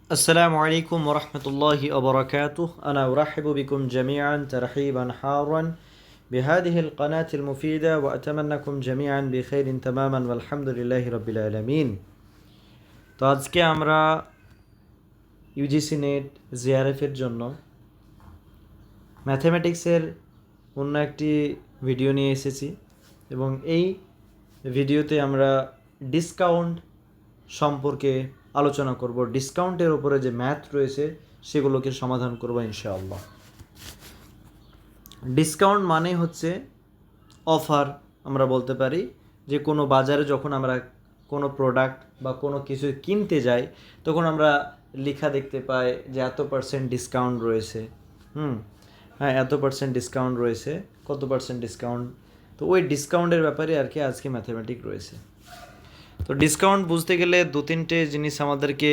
السلام عليكم ورحمة الله وبركاته. أنا أرحب بكم جميعا ترحيبا حارا بهذه القناة المفيدة وأتمنىكم جميعا بخير تماما والحمد لله رب العالمين. তো আজকে আমরা ইউজিসি নেট জিআরএফের জন্য ম্যাথমেটিক্সের অন্য একটি ভিডিও নিয়ে এসেছি এবং এই ভিডিওতে আমরা ডিসকাউন্ট সম্পর্কে আলোচনা করব। ডিসকাউন্টের উপরে যে ম্যাথ রয়েছে সেগুলোকে সমাধান করব ইনশাআল্লাহ। ডিসকাউন্ট মানে হচ্ছে অফার, আমরা বলতে পারি যে কোনো বাজারে যখন আমরা কোনো প্রোডাক্ট বা কোনো কিছু কিনতে যাই তখন আমরা লেখা দেখতে পাই যে এত পার্সেন্ট ডিসকাউন্ট রয়েছে। হ্যাঁ, এত পার্সেন্ট ডিসকাউন্ট রয়েছে, কত পার্সেন্ট ডিসকাউন্ট। তো ওই ডিসকাউন্টের ব্যাপারে আর কি আজকে ম্যাথমেটিক রয়েছে। তো ডিসকাউন্ট বুঝতে গেলে দু তিনটে জিনিস আমাদেরকে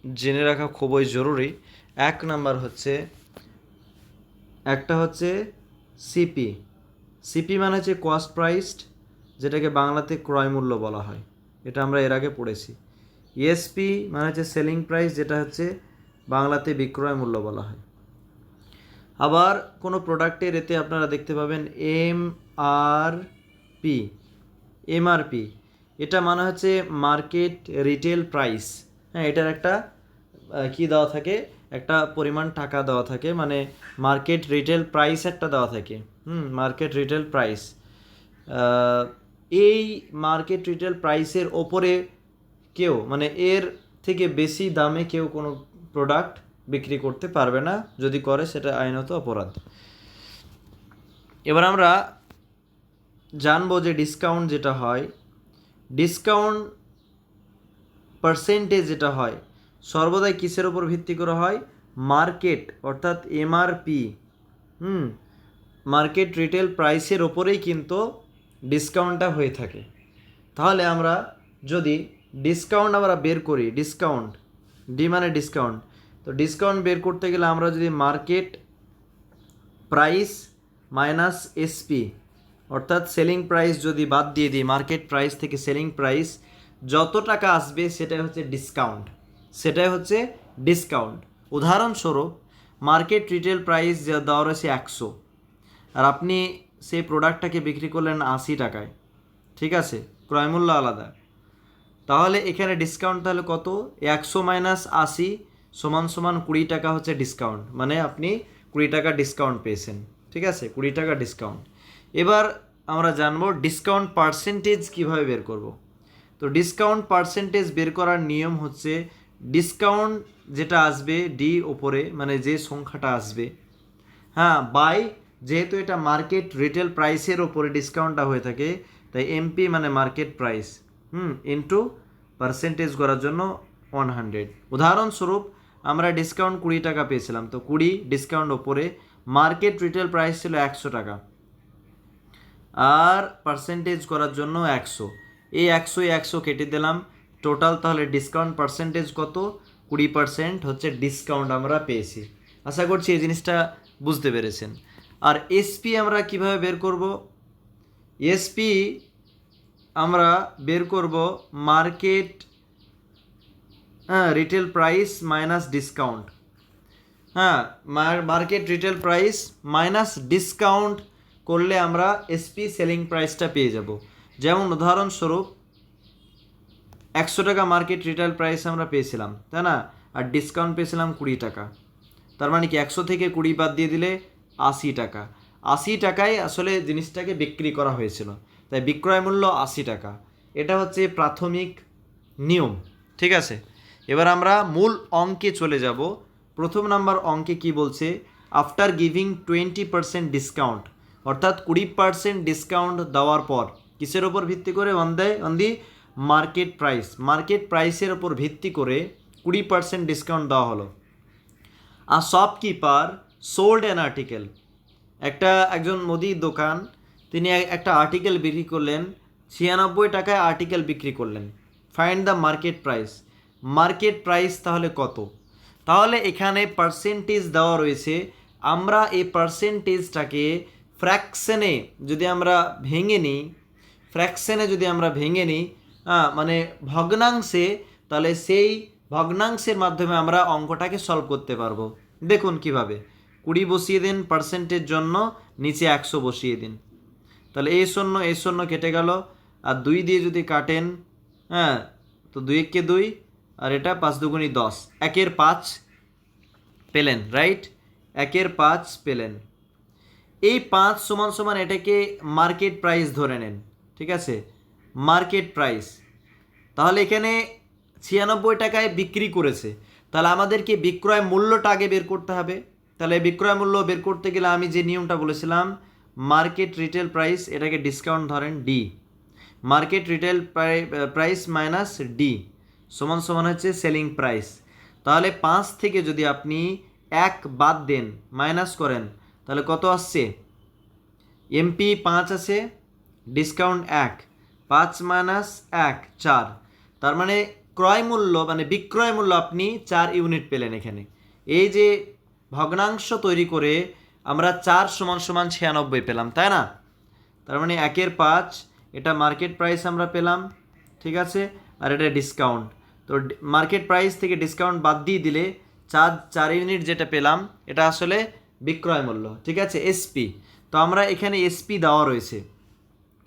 জেনে রাখা খুবই জরুরি। এক নাম্বার হচ্ছে, একটা হচ্ছে সিপি। সিপি মানে হচ্ছে কস্ট প্রাইসড, যেটাকে বাংলাতে ক্রয় মূল্য বলা হয়, এটা আমরা এর আগে পড়েছি। এসপি মানে হচ্ছে সেলিং প্রাইস, যেটা হচ্ছে বাংলাতে বিক্রয় মূল্য বলা হয়। আবার কোনো প্রোডাক্টের এতে আপনারা দেখতে পাবেন এমআরপি। এটা মানে হচ্ছে মার্কেট রিটেল প্রাইস। হ্যাঁ, এটার একটা কি দেওয়া থাকে, একটা পরিমাণ টাকা দেওয়া থাকে, মানে মার্কেট রিটেল প্রাইস একটা দেওয়া থাকে। মার্কেট রিটেল প্রাইস, এই মার্কেট রিটেল প্রাইসের ওপরে কেউ, মানে এর থেকে বেশি দামে কেউ কোনো প্রোডাক্ট বিক্রি করতে পারবে না, যদি করে সেটা আইনত অপরাধ। এবার আমরা জানবো যে ডিসকাউন্ট যেটা হয়, ডিসকাউন্ট পার্সেন্টেজ যেটা হয় সর্বদাই কিসের ওপর ভিত্তি করে হয়? মার্কেট অর্থাৎ এমআরপি, মার্কেট রিটেল প্রাইসের ওপরেই কিন্তু ডিসকাউন্টটা হয়ে থাকে। তাহলে আমরা যদি ডিসকাউন্ট আমরা বের করি, ডিসকাউন্ট, ডি মানে ডিসকাউন্ট, তো ডিসকাউন্ট বের করতে গেলে আমরা যদি মার্কেট প্রাইস মাইনাস এসপি অর্থাৎ সেলিং প্রাইস যদি বাদ দিয়ে দিই, মার্কেট প্রাইস থেকে সেলিং প্রাইস যত টাকা আসবে সেটাই হচ্ছে ডিসকাউন্ট। উদাহরণস্বরূপ মার্কেট রিটেল প্রাইস দেওয়া রয়েছে 100, আর আপনি সেই প্রোডাক্টটাকে বিক্রি করলেন 80 টাকায়, ঠিক আছে, ক্রয়মূল্য আলাদা। তাহলে এখানে ডিসকাউন্ট তাহলে কত? 100 মাইনাস 80 সমান 20 টাকা হচ্ছে ডিসকাউন্ট, মানে আপনি 20 টাকা ডিসকাউন্ট পেয়েছেন, ঠিক আছে, 20 টাকা ডিসকাউন্ট। এবার আমরা জানবো ডিসকাউন্ট পার্সেন্টেজ কিভাবে বের করব। তো ডিসকাউন্ট পার্সেন্টেজ বের করার নিয়ম হচ্ছে, ডিসকাউন্ট যেটা আসবে ডি ওপরে, মানে যে সংখ্যাটা আসবে, বাই, যেহেতু এটা মার্কেট রিটেল প্রাইসের ওপরে ডিসকাউন্টটা হয়ে থাকে, তাই এমপি মানে মার্কেট প্রাইস ইন্টু পার্সেন্টেজ করার জন্য 100। উদাহরণস্বরূপ আমরা ডিসকাউন্ট 20 টাকা পেয়েছিলাম, তো 20 ডিসকাউন্ট ওপরে, মার্কেট রিটেল প্রাইস ছিল 100 টাকা, আর পার্সেন্টেজ করার জন্য 100। এই 100 কেটে দিলাম, টোটাল তাহলে ডিসকাউন্ট পার্সেন্টেজ কত? 20% হচ্ছে ডিসকাউন্ট আমরা পেয়েছি। আশা করছি এই জিনিসটা বুঝতে পেরেছেন। আর এসপি আমরা কিভাবে বের করব? এসপি আমরা বের করব market retail price minus discount. Market retail price minus discount করলে আমরা এসপি সেলিং প্রাইসটা পেয়ে যাব। যেমন উদাহরণস্বরূপ 100 টাকা মার্কেট রিটেল প্রাইস আমরা পেয়েছিলাম, তাই না, আর ডিসকাউন্ট পেয়েছিলাম 20 টাকা। তার মানে কি 100 থেকে 20 বাদ দিয়ে দিলে 80 টাকা। 80 টাকায় আসলে জিনিসটাকে বিক্রি করা হয়েছিল, তাই বিক্রয় মূল্য 80 টাকা। এটা হচ্ছে প্রাথমিক নিয়ম, ঠিক আছে। এবার আমরা মূল অঙ্কে চলে যাব। প্রথম নাম্বার অঙ্কে কি বলছে? আফটার গিভিং 20% ডিসকাউন্ট, অর্থাৎ 20% ডিসকাউন্ট দেওয়ার পর কিসের ওপর ভিত্তি করে? On the market price, market প্রাইসের ওপর ভিত্তি করে 20% ডিসকাউন্ট দেওয়া হলো। আর শপকিপার সোল্ড অ্যান আর্টিকেল, একজন মুদির দোকান, তিনি একটা আর্টিকেল বিক্রি করলেন, 96 টাকায় আর্টিকেল বিক্রি করলেন। Find the market price. Market price তাহলে কত? তাহলে এখানে পার্সেন্টেজ দেওয়া রয়েছে, আমরা এই পার্সেন্টেজটাকে ফ্র্যাকশনে যদি আমরা ভেঙে নিই, মানে ভগ্নাংশে, তাহলে সেই ভগ্নাংশের মাধ্যমে আমরা অঙ্কটাকে সলভ করতে পারবো। দেখুন কিভাবে, 20 বসিয়ে দিন পার্সেন্টের জন্য, নিচে 100 বসিয়ে দিন। তাহলে এ শূন্য কেটে গেল, আর 2 দিয়ে যদি কাটেন, হ্যাঁ, তো 2 একে 2, আর এটা 5 দুগুণী 10, 1/5 পেলেন, রাইট? 1/5 পেলেন। এই 5 সমান সমান এটাকে মার্কেট প্রাইস ধরে নেন, ঠিক আছে, মার্কেট প্রাইস। তাহলে এখানে 96 টাকায় বিক্রি করেছে, তাহলে আমাদেরকে বিক্রয় মূল্যটা আগে বের করতে হবে। তাহলে বিক্রয় মূল্য বের করতে গেলে আমি যে নিয়মটা বলেছিলাম, মার্কেট রিটেল প্রাইস, এটাকে ডিসকাউন্ট ধরেন D, market retail price minus D সমান সমান হচ্ছে সেলিং প্রাইস। তাহলে 5 থেকে যদি আপনি 1 বাদ দেন, মাইনাস করেন, তাহলে কত আসছে? এমপি 5 আছে, ডিসকাউন্ট 1, 5 মাইনাস 1 4, তার মানে ক্রয় মূল্য মানে বিক্রয় মূল্য আপনি 4 ইউনিট পেলেন এখানে। এই যে ভগ্নাংশ তৈরি করে আমরা 4 সমান সমান 96 পেলাম, তাই না? তার মানে 1/5 এটা মার্কেট প্রাইস আমরা পেলাম, ঠিক আছে, আর এটা ডিসকাউন্ট। তো মার্কেট প্রাইস থেকে ডিসকাউন্ট বাদ দিয়ে দিলে 4 ইউনিট যেটা পেলাম এটা আসলে বিক্রয় মূল্য, ঠিক আছে, এসপি। তো আমরা এখানে এসপি দেওয়া রয়েছে,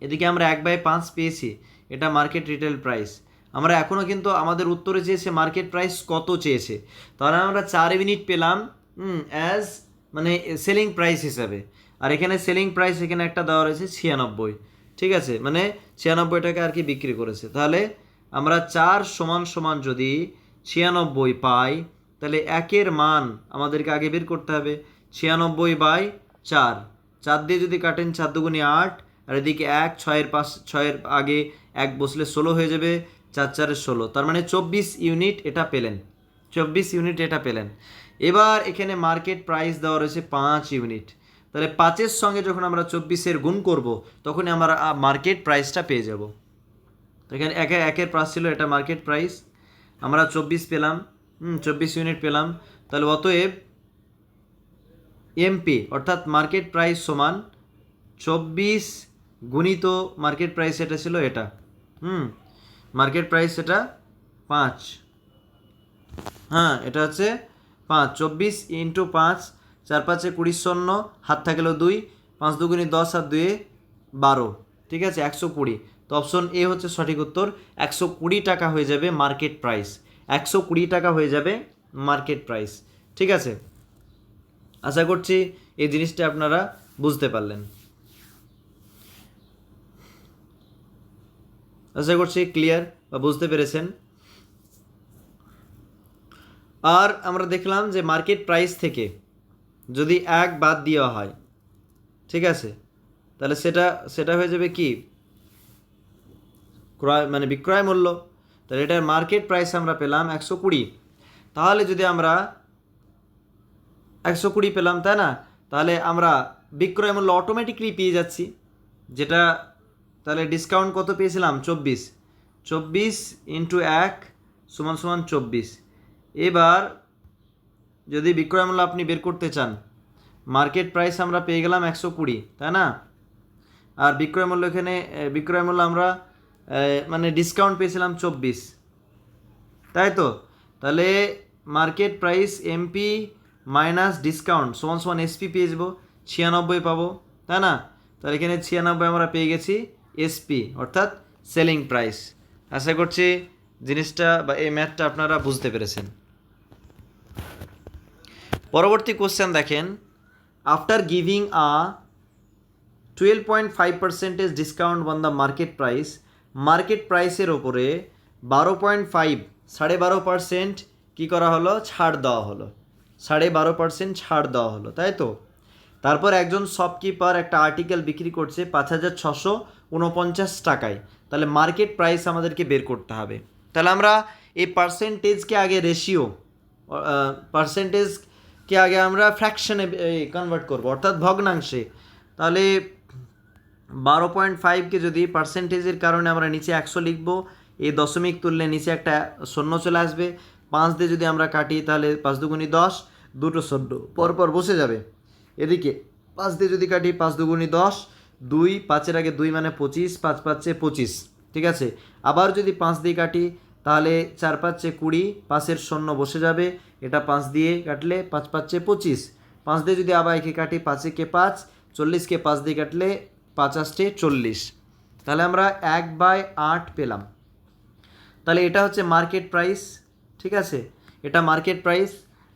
এদিকে আমরা 1/5 পেয়েছি, এটা মার্কেট রিটেল প্রাইস। আমরা এখনও কিন্তু আমাদের উত্তরে চেয়েছে মার্কেট প্রাইস কত চেয়েছে, তাহলে আমরা 4 ইউনিট পেলাম অ্যাজ মানে সেলিং প্রাইস হিসাবে। আর এখানে সেলিং প্রাইস এখানে একটা দেওয়া রয়েছে 96, ঠিক আছে, মানে 96 টাকা আর কি বিক্রি করেছে। তাহলে আমরা 4 সমান সমান যদি 96 পাই, তাহলে 1-এর মান আমাদেরকে আগে বের করতে হবে। 96/4, 4 দিয়ে যদি কাটেন 4 দুগুণী 8, আর এদিকে 1, 6-এর আগে 1 বসলে 16 হয়ে যাবে, 4-4 16, তার মানে 24 ইউনিট এটা পেলেন, 24 ইউনিট এটা পেলেন। এবার এখানে মার্কেট প্রাইস দেওয়া রয়েছে 5 ইউনিট, তাহলে 5-এর সঙ্গে যখন আমরা 24-এর গুণ করব তখনই আমরা মার্কেট প্রাইসটা পেয়ে যাব। তো এখানে 1/5 ছিল, এটা মার্কেট প্রাইস, আমরা 24 পেলাম, 24 ইউনিট পেলাম। তাহলে অতএব এমপি অর্থাৎ মার্কেট প্রাইস সমান 24 গুণিত মার্কেট প্রাইস, এটা ছিল এটা, মার্কেট প্রাইস এটা 5, হ্যাঁ এটা হচ্ছে 5, 24 ইন্টু 5, 4-5 20 শূন্য, হাত থাকলো 2, 5 দুগুণী 10 আর 2 12, ঠিক আছে, 120। তো অপশন এ হচ্ছে সঠিক উত্তর, 120 টাকা হয়ে যাবে মার্কেট প্রাইস, 120 টাকা হয়ে যাবে মার্কেট প্রাইস, ঠিক আছে। আশা করছি এই জিনিসটা আপনারা বুঝতে পারলেন, আশা করছি ক্লিয়ার বা বুঝতে পেরেছেন। আর আমরা দেখলাম যে মার্কেট প্রাইস থেকে যদি 1 বাদ দেওয়া হয়, ঠিক আছে, তাহলে সেটা হয়ে যাবে কি ক্রয় মানে বিক্রয় মূল্য। তাহলে এটার মার্কেট প্রাইস আমরা পেলাম 120, তাহলে যদি আমরা 120 পেলাম, তাই না, তাহলে আমরা বিক্রয় মূল্য অটোমেটিকলি পেয়ে যাচ্ছি, যেটা তাহলে ডিসকাউন্ট কত পেয়েছিলাম 24, 24 ইন্টু 1 সমান সমান 24। এবার যদি বিক্রয় মূল্য আপনি বের করতে চান, মার্কেট প্রাইস আমরা পেয়ে গেলাম 120, তাই না, আর বিক্রয় মূল্য এখানে বিক্রয় মূল্য আমরা মানে ডিসকাউন্ট পেয়েছিলাম 24, তাই তো। তাহলে market price MP minus discount সমান সমান এসপি পেয়ে যাবো, 96 পাবো, তাই না। তাহলে এখানে 96 আমরা পেয়ে গেছি এসপি অর্থাৎ সেলিং প্রাইস। আশা করছি জিনিসটা বা এই ম্যাথটা আপনারা বুঝতে পেরেছেন। পরবর্তী কোশ্চেন দেখেন, after giving a 12.5% discount on the market price, market প্রাইসের ওপরে 12.5 12.5% কী করা হলো, ছাড় দেওয়া হলো, 12.5% ছাড় দেওয়া হলো, তাই তো। তারপর একজন শপকিপার একটা আর্টিকেল বিক্রি করছে 5,649 টাকায়, তাহলে মার্কেট প্রাইস আমাদেরকে বের করতে হবে। তাহলে আমরা এই পার্সেন্টেজকে আগে রেশিও, পার্সেন্টেজকে আগে আমরা ফ্র্যাকশনে কনভার্ট করব অর্থাৎ ভগ্নাংশে। তাহলে 12.5কে যদি পার্সেন্টেজের কারণে আমরা নিচে 100 লিখব, এই দশমিক তুললে নিচে একটা শূন্য চলে আসবে, 5 দিয়ে যদি আমরা কাটি তাহলে 5 দুগুণী 10, দুটো শূন্য পরপর বসে যাবে। এদিকে 5 দিয়ে যদি কাটি 5 দুগুণী 10, 2 5-এর আগে 2 মানে 25, 5 5 25, ঠিক আছে। আবার যদি 5 দিয়ে কাটি তাহলে 4 5 20, 5-এর শূন্য বসে যাবে, এটা 5 দিয়ে কাটলে 5 5 25, 5 দিয়ে যদি আবার একে কাটি 5 একে 5, 40কে 5 দিয়ে কাটলে 5 8 40, তাহলে আমরা 1/8 পেলাম। তাহলে এটা হচ্ছে মার্কেট প্রাইস, ঠিক আছে, এটা মার্কেট প্রাইস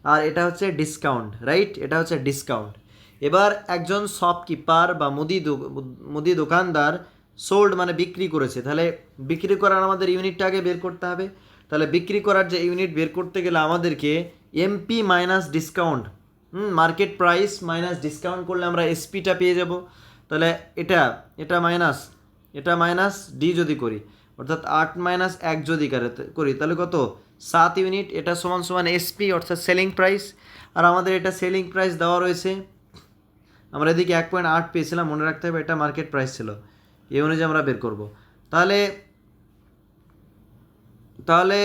আর এটা হচ্ছে ডিসকাউন্ট, রাইট, এটা হচ্ছে ডিসকাউন্ট। এবার একজন শপকিপার বা মুদি দোকানদার সোল্ড মানে বিক্রি করেছে, তাহলে বিক্রি করার আমাদের ইউনিটটা আগে বের করতে হবে। তাহলে বিক্রি করার যে ইউনিট বের করতে গেলে আমাদেরকে MP minus discount, market price minus discount করলে আমরা এসপিটা পেয়ে যাব। তাহলে এটা মাইনাস ডি যদি করি, অর্থাৎ 8 - 1 যদি করি তাহলে কত, 7 ইউনিট, এটা সমান সমান এসপি অর্থাৎ সেলিং প্রাইস। আর আমাদের এটা সেলিং প্রাইস দেওয়া রয়েছে, আমরা এদিকে 1.8 পেয়েছিলাম, মনে রাখতে হবে এটা মার্কেট প্রাইস ছিল, এই অনুযায়ী আমরা বের করব। তাহলে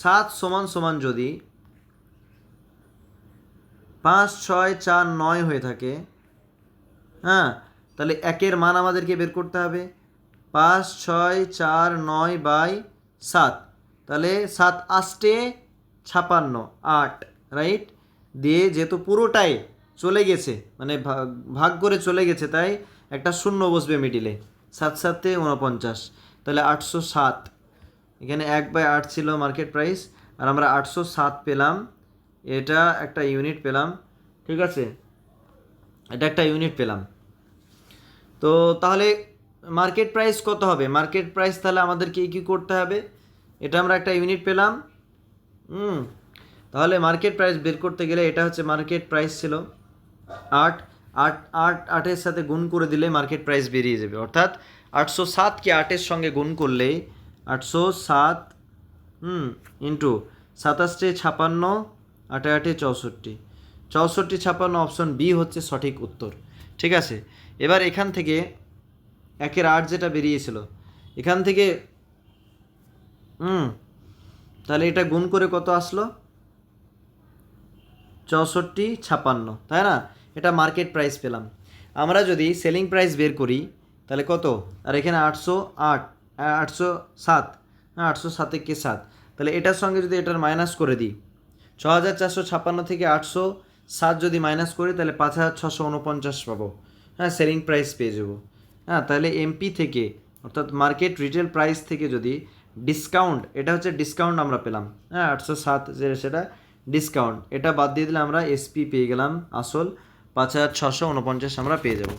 7 সমান সমান যদি 5 6 4 9 হয়ে থাকে, হ্যাঁ, তাহলে একের মান আমাদেরকে বের করতে হবে 5 6 4 9/7, তাহলে 7 8 56 8, রাইট, দিয়ে যেহেতু পুরোটাই চলে গেছে মানে ভাগ করে চলে গেছে, তাই একটা শূন্য বসবে মিডিলে, 7 7 49, তাহলে 807, এখানে 1/8 ছিল মার্কেট প্রাইস আর আমরা 807 পেলাম, এটা একটা ইউনিট পেলাম, ঠিক আছে, এটা একটা ইউনিট পেলাম। তো তাহলে মার্কেট প্রাইস কত হবে, মার্কেট প্রাইস তাহলে আমাদেরকে কী করতে হবে, এটা আমরা একটা ইউনিট পেলাম, তাহলে মার্কেট প্রাইস বের করতে গেলে এটা হচ্ছে মার্কেট প্রাইস ছিল 8, 8 8 8-এর সাথে গুণ করে দিলে মার্কেট প্রাইস বেরিয়ে যাবে, অর্থাৎ 807কে 8-এর সঙ্গে গুণ করলে 807 ইন্টু 27 56 8 8 64 64 56, অপশন বি হচ্ছে সঠিক উত্তর, ঠিক আছে। এবার এখান থেকে 1/8 যেটা বেরিয়েছিল এখান থেকে তাহলে এটা গুণ করে কত আসলো, 64 56, তাই না, এটা মার্কেট প্রাইস পেলাম। আমরা যদি সেলিং প্রাইস বের করি তাহলে কত, আর এখানে 808 807, 807 কে 7, তাহলে এটার সঙ্গে যদি এটার মাইনাস করে দিই 6456 থেকে 807 যদি মাইনাস করি তাহলে 5649 পাবো, হ্যাঁ, সেলিং প্রাইস পেয়ে যাবো। হ্যাঁ, তাহলে এমপি থেকে অর্থাৎ মার্কেট রিটেল প্রাইস থেকে যদি ডিসকাউন্ট, এটা হচ্ছে ডিসকাউন্ট আমরা পেলাম, হ্যাঁ, 807 সেটা ডিসকাউন্ট, এটা বাদ দিয়ে দিলে আমরা এসপি পেয়ে গেলাম, আসল 5649 আমরা পেয়ে যাব।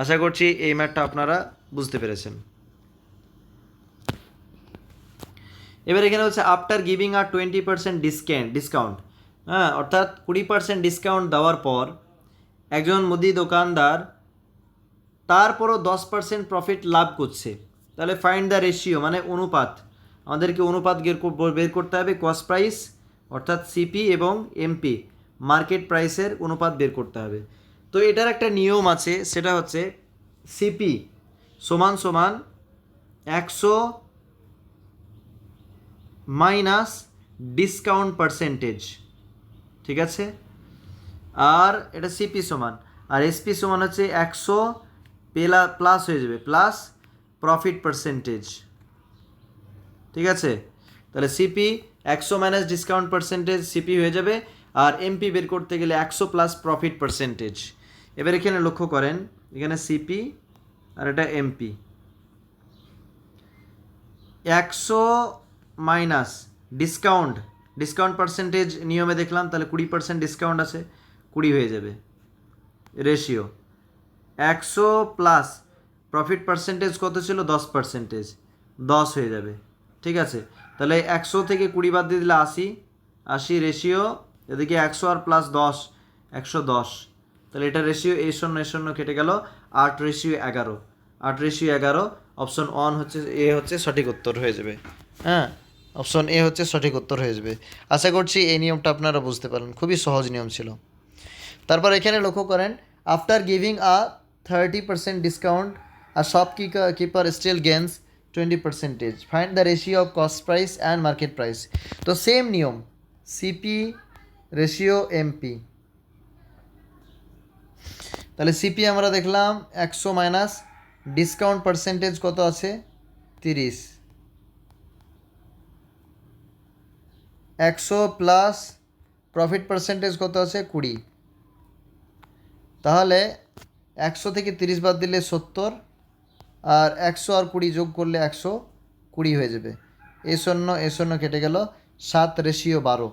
আশা করছি এই ম্যাথটা আপনারা বুঝতে পেরেছেন। এবার এখানে হচ্ছে আফটার গিভিং আর 20% ডিসকাউন্ট, হ্যাঁ, অর্থাৎ 20% ডিসকাউন্ট দেওয়ার পর একজন মুদি দোকানদার তারপরও 10% প্রফিট লাভ করছে, তাহলে ফাইন্ড দ্য রেশিও মানে অনুপাত, আমাদেরকে অনুপাত বের করতে হবে, কস্ট প্রাইস অর্থাৎ সিপি এবং এমপি মার্কেট প্রাইসের অনুপাত বের করতে হবে। তো এটার একটা নিয়ম আছে, সেটা হচ্ছে সিপি সমান সমান 100 মাইনাস ডিসকাউন্ট পার্সেন্টেজ, ঠিক আছে, আর এটা সিপি সমান, আর এসপি সমান হচ্ছে 100 প্লাস হয়ে যাবে প্লাস প্রফিট পার্সেন্টেজ, ঠিক আছে। তাহলে CP 100 minus discount percentage CP হয়ে যাবে, আর এমপি বের করতে গেলে 100 প্লাস প্রফিট পার্সেন্টেজ। এবার এখানে লক্ষ্য করেন, এখানে সিপি আর এটা এমপি, 100 মাইনাস ডিসকাউন্ট পার্সেন্টেজ নিয়মে দেখলাম, তাহলে 20% ডিসকাউন্ট আছে, 20 হয়ে যাবে রেশিও, 100 প্লাস প্রফিট পার্সেন্টেজ কত ছিল 10%, 10 হয়ে যাবে, ঠিক আছে। তাহলে 100 থেকে 20 বাদ দিয়ে দিলে 80 রেশিও, এদিকে 100 আর প্লাস 10 110, তাহলে এটা রেশিও এ শূন্য কেটে গেল, 8:11, 8:11, অপশন 1 হচ্ছে এ হচ্ছে সঠিক উত্তর হয়ে যাবে, হ্যাঁ, অপশন এ হচ্ছে সঠিক উত্তর হয়ে যাবে। আশা করছি এই নিয়মটা আপনারা বুঝতে পারেন, খুবই সহজ নিয়ম ছিল। তারপর এখানে লক্ষ্য করেন, আফটার গিভিং আ 30% ডিসকাউন্ট আর shopkeeper still gains 20%, find the ratio of cost price and market price. তো সেম নিয়ম, সিপি রেশিও এমপি, তাহলে সিপি আমরা দেখলাম 100 মাইনাস ডিসকাউন্ট পার্সেন্টেজ কত আছে 30, 100 প্লাস প্রফিট পার্সেন্টেজ কত আছে 20, তাহলে 100 থেকে 30 বাদ দিলে 70, আর 100 আর 20 যোগ করলে 120 হয়ে যাবে। এ শূন্য কেটে গেল, 7:12।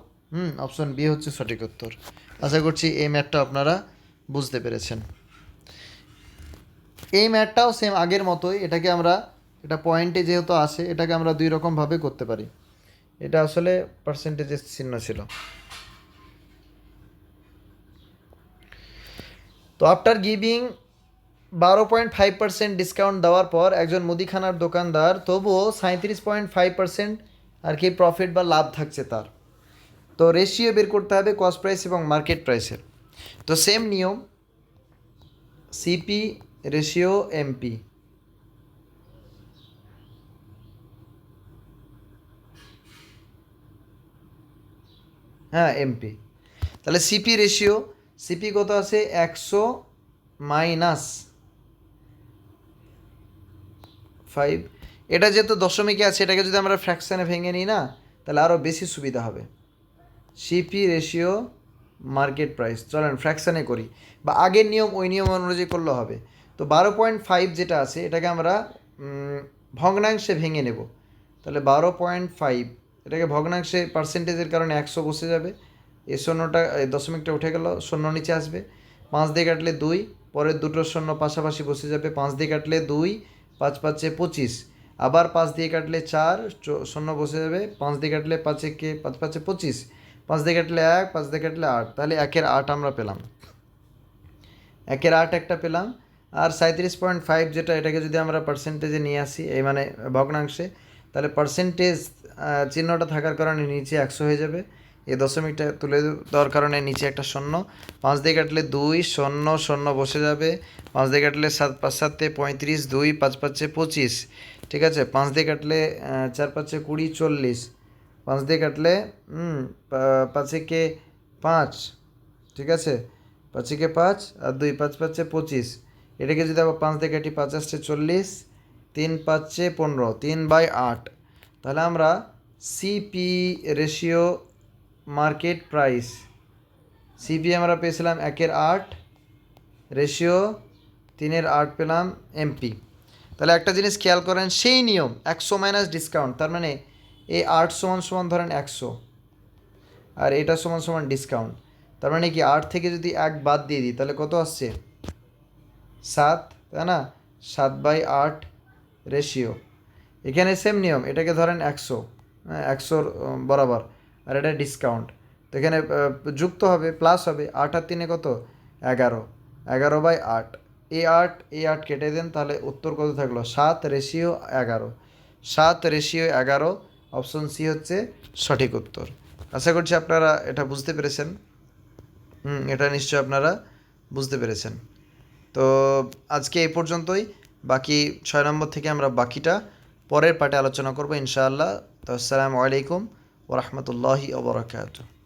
অপশন বি হচ্ছে সঠিক উত্তর। আশা করছি এই ম্যাথটা আপনারা বুঝতে পেরেছেন। এই ম্যাথটাও সেম আগের মতোই, এটা পয়েন্টে যেহেতু আসে, এটাকে আমরা দুই রকমভাবে করতে পারি। এটা আসলে পার্সেন্টেজের চিহ্ন ছিল। তো আফটার গিভিং 12.5% ডিসকাউন্ট দেওয়ার পর একজন মুদিখানার দোকানদার তবুও 37.5% আর কি প্রফিট বা লাভ থাকছে তার। তো রেশিও বের করতে হবে কস্ট প্রাইস এবং মার্কেট প্রাইসের। তো সেম নিয়ম, সিপি রেশিও এমপি। হ্যাঁ এমপি। তাহলে সিপি রেশিও, সিপি কত আছে 100 মাইনাস 5। এটা যেহেতু দশমিকে আছে, এটাকে যদি আমরা ফ্র্যাকশানে ভেঙে নিই না, তাহলে আরও বেশি সুবিধা হবে। সিপি রেশিও মার্কেট প্রাইস, চলেন ফ্র্যাকশানে করি, বা আগের নিয়ম ওই নিয়ম অনুযায়ী করলে হবে। তো 12.5 যেটা আছে এটাকে আমরা ভগ্নাংশে ভেঙে নেব। তাহলে 12.5 এটাকে ভগ্নাংশে, পার্সেন্টেজের কারণে 100 বসে যাবে, এ শূন্যটা দশমিকটা উঠে গেল, শূন্য নিচে আসবে, 5 দিয়ে কাটলে 2, পরের দুটো শূন্য পাশাপাশি বসে যাবে, 5 দিয়ে কাটলে 2, 5 5 25, আবার 5 দিয়ে কাটলে 4, শূন্য বসে যাবে, 5 দিয়ে কাটলে 5 5 5 25, 5 দিয়ে কাটলে 1, 5 দিয়ে কাটলে 8, তাহলে 1/8 আমরা পেলাম, 1/8 একটা পেলাম। আর 37.5 যেটা, এটাকে যদি আমরা পার্সেন্টেজে নিয়ে আসি, এই মানে ভগ্নাংশে, তাহলে পার্সেন্টেজ চিহ্নটা থাকার কারণে নিচে 100 হয়ে যাবে, এই দশমিকটা তুলে দেওয়ার কারণে নিচে একটা শূন্য, 5 দিয়ে কাটলে 2, শূন্য শূন্য বসে যাবে, 5 দিয়ে কাটলে 7 5 7 35, 2 5 5 25, ঠিক আছে, 5 দিয়ে কাটলে 4 5 20 40, 5 দিয়ে কাটলে 5 কে 5, ঠিক আছে, 5 কে 5 আর 2 5 5 25, এটাকে যদি আবার 5 দিয়ে কাটি, 5 আসছে 40, 3 5 15, 3/8। তাহলে আমরা CP ratio market price, CP আমরা পেয়েছিলাম 1/8, রেশিও 3/8 পেলাম এমপি। তাহলে একটা জিনিস খেয়াল করেন, সেই নিয়ম 100 মাইনাস ডিসকাউন্ট, তার মানে এই 8 সমান সমান ধরেন 100, আর এটা সমান সমান ডিসকাউন্ট, তার মানে কি 8 থেকে যদি 1 বাদ দিয়ে দিই তাহলে কত আসছে 7, তাই না, 7/8 রেশিও। এখানে সেম নিয়ম, এটাকে ধরেন 100, 100 বরাবর, আর এটা ডিসকাউন্ট, তো এখানে যুক্ত হবে, প্লাস হবে, 8 আর 3 কত 11, 11/8, এই 8 কেটে দেন, তাহলে উত্তর কত থাকলো 7/11, 7/11, অপশন সি হচ্ছে সঠিক উত্তর। আশা করছি আপনারা এটা বুঝতে পেরেছেন। এটা নিশ্চয়ই আপনারা বুঝতে পেরেছেন। তো আজকে এই পর্যন্তই, বাকি 6 নম্বর থেকে আমরা বাকিটা পরের পার্টে আলোচনা করবো ইনশাআল্লাহ। তো আসসালামু আলাইকুম ওয়া রাহমাতুল্লাহি ওয়া বারাকাতুহু।